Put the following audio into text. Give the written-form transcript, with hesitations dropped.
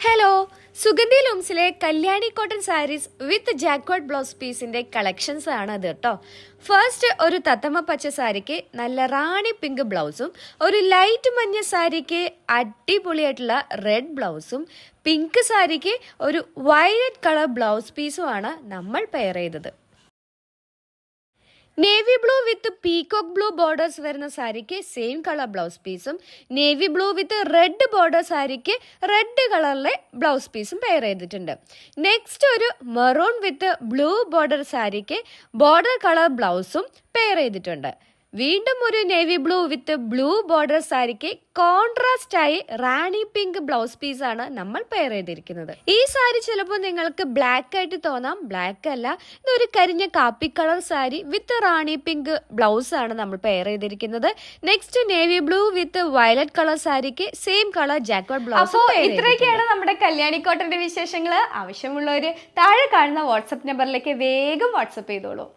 Hello, Sugandhi ലൂംസിലെ Kalyani cotton saris വിത്ത് ജാക്വാർഡ് blouse പീസിന്റെ collections ആണ് അത് കേട്ടോ. ഫസ്റ്റ് ഒരു തത്തമ്മ പച്ച സാരിക്ക് നല്ല റാണി പിങ്ക് ബ്ലൗസും, ഒരു ലൈറ്റ് മഞ്ഞ സാരിക്ക് അടിപൊളിയായിട്ടുള്ള റെഡ് ബ്ലൗസും, പിങ്ക് സാരിക്ക് ഒരു വയലറ്റ് കളർ ബ്ലൗസ് പീസും ആണ് നമ്മൾ പെയർ ചെയ്തത്. Navy blue with peacock blue borders വരുന്ന സാരിക്ക് സെയിം കളർ ബ്ലൗസ് പീസും, navy blue with red border സാരിക്ക് റെഡ് കളറിലെ ബ്ലൗസ് പീസും പെയർ ചെയ്തിട്ടുണ്ട്. നെക്സ്റ്റ് ഒരു മെറൂൺ വിത്ത് ബ്ലൂ ബോർഡർ സാരിക്ക് ബോർഡർ കളർ ബ്ലൗസും പെയർ ചെയ്തിട്ടുണ്ട്. വീണ്ടും ഒരു navy blue with blue border സാരിക്ക് കോൺട്രാസ്റ്റ് ആയി റാണി പിങ്ക് ബ്ലൗസ് പീസ് ആണ് നമ്മൾ പെയർ ചെയ്തിരിക്കുന്നത്. ഈ സാരി ചിലപ്പോൾ നിങ്ങൾക്ക് ബ്ലാക്ക് ആയിട്ട് തോന്നാം, ബ്ലാക്ക് അല്ല, ഇതൊരു കരിഞ്ഞ കാപ്പി colour sari with rani pink blouse ആണ് നമ്മൾ പെയർ ചെയ്തിരിക്കുന്നത്. Next navy blue with violet colour സാരിക്ക് സെയിം കളർ ജാക്വാർഡ് ബ്ലൗസ്. ഇത്രയൊക്കെയാണ് നമ്മുടെ കല്യാണി കോട്ടന്റെ വിശേഷങ്ങൾ. ആവശ്യമുള്ളവര് താഴെ കാണുന്ന വാട്സപ്പ് നമ്പറിലേക്ക് വേഗം വാട്സപ്പ് ചെയ്തോളൂ.